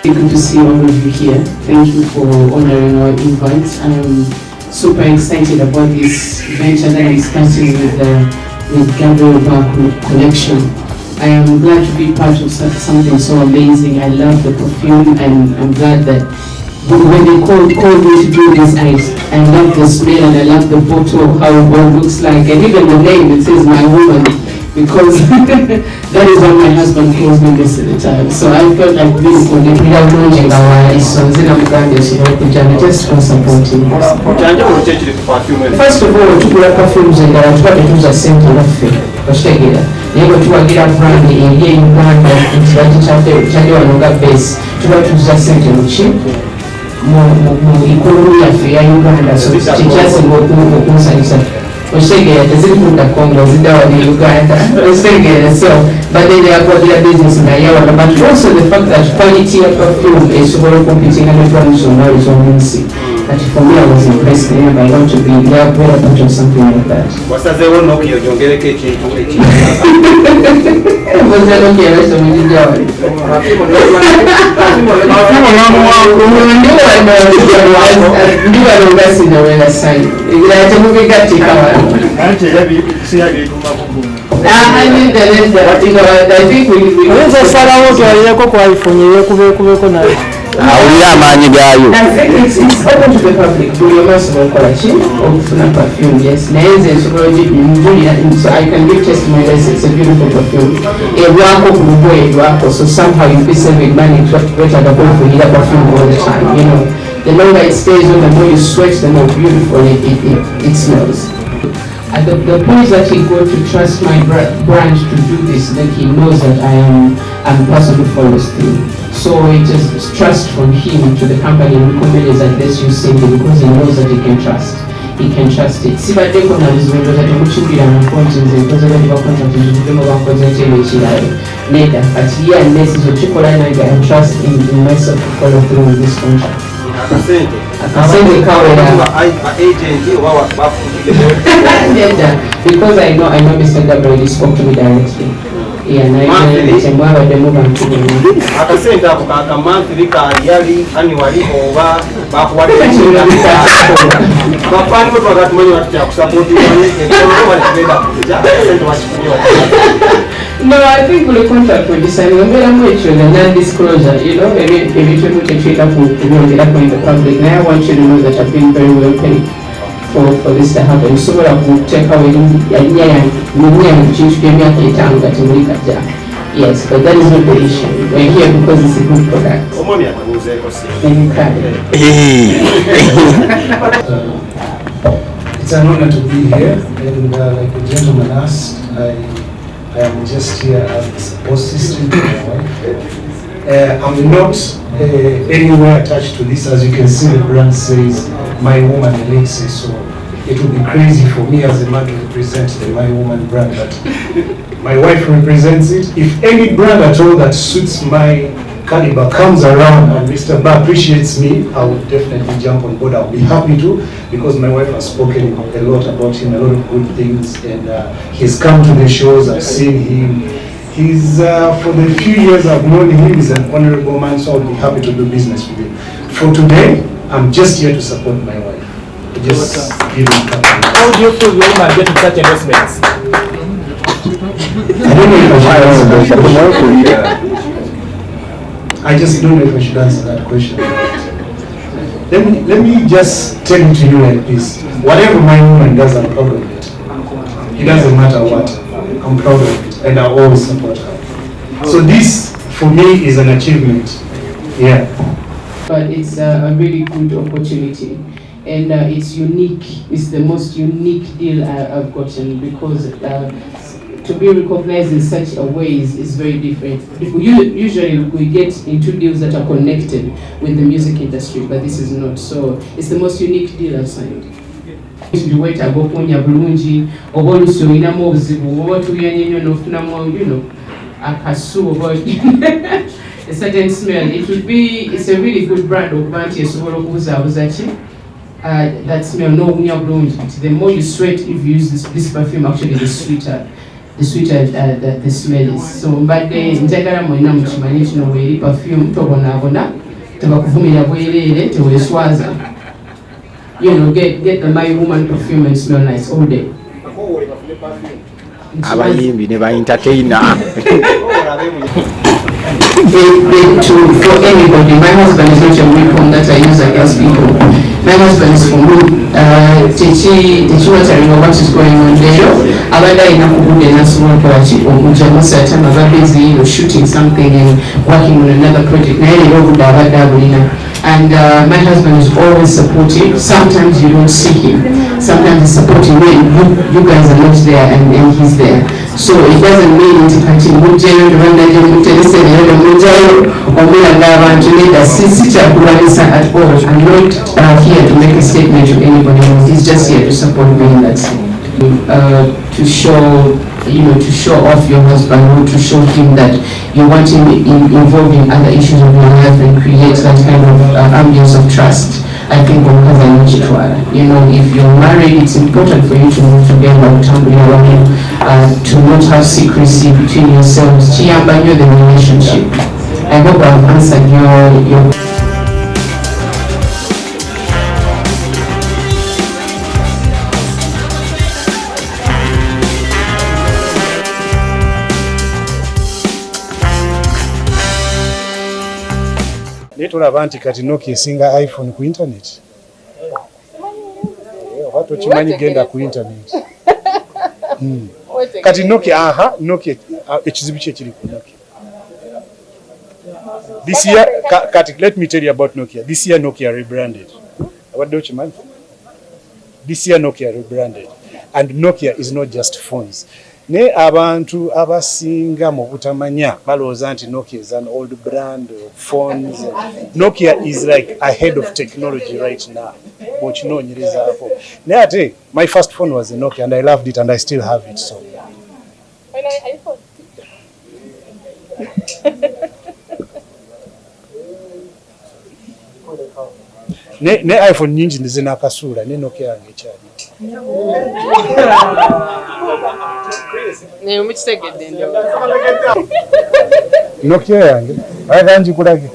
Good to see all of you here. Thank you for honoring our invite. I'm super excited about this venture that I'm starting with Gabriel Baku Collection. I am glad to be part of something so amazing. I love the perfume, and I'm glad that when they called me to do this, I love the smell and I love the photo, how it all looks like, and even the name, it says my woman, because that is what my husband calls me most of the time. So I felt like really connected. Just for supporting us. First of all, to put perfumes in there, try to use a simple outfit. Never to get a brand in Uganda, it's like a base. To try to use a simple cheap. Economy ya Uganda, so kichazi ngokumusanyisa oshegera tezirikunda Congo zidawali Uganda oshegera, so but then they are got their business in Iowa, but also the fact that quality of perfume is super competing and international knowledge on music. That for me I was impressed and I want to be there very much of something like that. Was that the one NOKIA jongereke ekintu was that NOKIA rest of me jawali it's open to the public. Do your massive collection of perfume, yes. So I can give testimony that it's a beautiful perfume. So somehow you be saving money to wait at the bowl for either perfume all the time. You know, the longer it stays on, the more you sweat, the more beautiful it smells. At the point that he got to trust my brand to do this, that he knows that I'm a person who follows through. So it is trust from him to the company and companies that let's use Sanyu, because he knows that he can trust. He can trust it. See, but they can have that opportunity and appointments because of the contract to them about later. But here and this is what you call and trust in myself to follow through with this contract. Because I know Mr. Gabriel spoke to me directly. Yeah, and no, I think the contract will decide when we are mutual and non-disclosure, you know, maybe to put a trade up in the public. Now I want you to know that I've been very well paid for this to happen. So I will take away yes, but that is not the issue. We're here because it's a good product. It's an honor to be here, and like the gentleman asked, I am just here as the support system to my wife. I'm not anywhere attached to this. As you can see, the brand says My Woman Alexis, so it would be crazy for me as a man to represent the My Woman brand, but my wife represents it. If any brand at all that suits my caliber comes around and Mr. Ba appreciates me, I will definitely jump on board. I'll be happy to, because my wife has spoken a lot about him, a lot of good things, and he's come to the shows. I've seen him. He's, for the few years I've known him, he's an honorable man, so I'll be happy to do business with him. For today, I'm just here to support my wife. Just give him company. How do you feel your woman getting such investments? I don't know if I should answer that. I just don't know if I should answer that question. Let me just tell it to you like this. Whatever my woman does, I'm proud of it. It doesn't matter what. I'm proud of it, and I always support her. So this, for me, is an achievement. Yeah. But it's a really good opportunity, and it's unique. It's the most unique deal I've gotten, because to be recognized in such a way is very different. Usually we get into deals that are connected with the music industry, but this is not. So it's the most unique deal I've signed. You know, a certain smell. It's a really good brand of Bantu that smell no. The more you sweat, if you use this perfume, actually the sweeter the sweeter the smell is. So mbadde njagala mwenna mukimanyi kino bw'eri perfume tobonaabona tebakuvumira bwereere teweeswaza. You know, get the My Woman perfume and smell nice all day. Abayimbi ne ba entertainer. For anybody, my husband is not a weapon that I use against people. My husband is for me. Techiwataringa what is going on there. Abada inakubude na small project okujamusa atama babezi or shooting something and working on another project. Na ile rogu abada bulina. And my husband is always supportive. Sometimes you don't see him. Sometimes he's supporting when you guys are not there and he's there. So it doesn't mean to continue to run the at all. I'm not here to make a statement to anybody else. He's just here to support me in that sense. To show off your husband, or to show him that you want him involved in other issues of your life and create that kind of ambience of trust. I think if you're married, it's important for you to move together, to not have secrecy between yourselves. Chiyamba the relationship. I hope I've answered your Tulaba nti kati Nokia esinga iPhone ku internet. Watu chimanyi genda ku internet. Kati Nokia ekizibu kye kiri ku Nokia. This year, kati let me tell you about Nokia. This year Nokia rebranded. What do you mean? This year Nokia rebranded. And Nokia is not just phones. Ne abantu abasinga mu butamanya balowooza nti Nokia is an old brand of phones. Nokia is like ahead of technology right now. Bw'okinoonyerezaako. Naye ate my first phone was a Nokia and I loved it and I still have it. So ne iPhone nyingi ndizina akasuula ne Nokia yange ekyali. Nokia yange aganji kulage.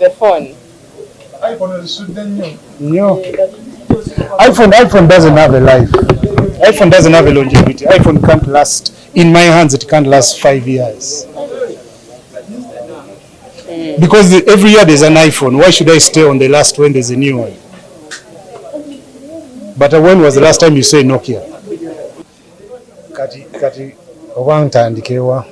the phone. No. iPhone doesn't have a life. iPhone doesn't have a longevity. iPhone can't last. In my hands, it can't last 5 years. Because every year there's an iPhone. Why should I stay on the last when there's a new one? But when was the last time you say Nokia? Kati obantandikewa.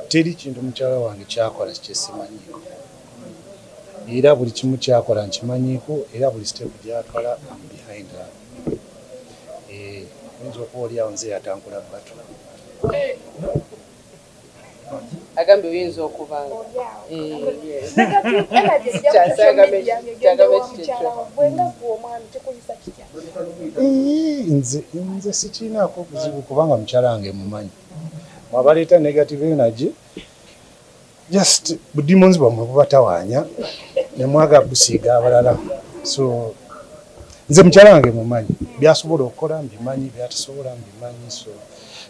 Teri kintu mukyala wange kyakola kyesimanyiiko. Era buli kimu kyakola nkimanyiiko era buli step gyatwala behind her. Oyinza okuba oli awo nze yatangula batu. Agambe oyinza okubanga. Nze sikinaako kuzibu kubanga mukyala wange mumanyi. Mwabaleeta negative energy, just demons bamwe bubatawaanya ne mwaga busiiga abalala. So nze mukyala wange mumanyi byasobola okukola mbimanyi byatasobola mbimanyi. So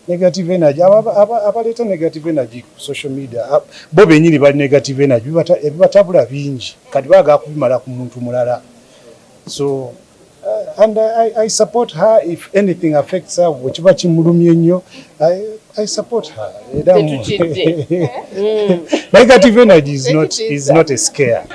negative energy abaleeta negative energy ku social media bo bennyini bali negative energy ebibatabula bingi kati baga kubimala ku muntu mulala. So and I support her. If anything affects her, whichever chimulumye nnyo, I support her. Negative energy is not a scare.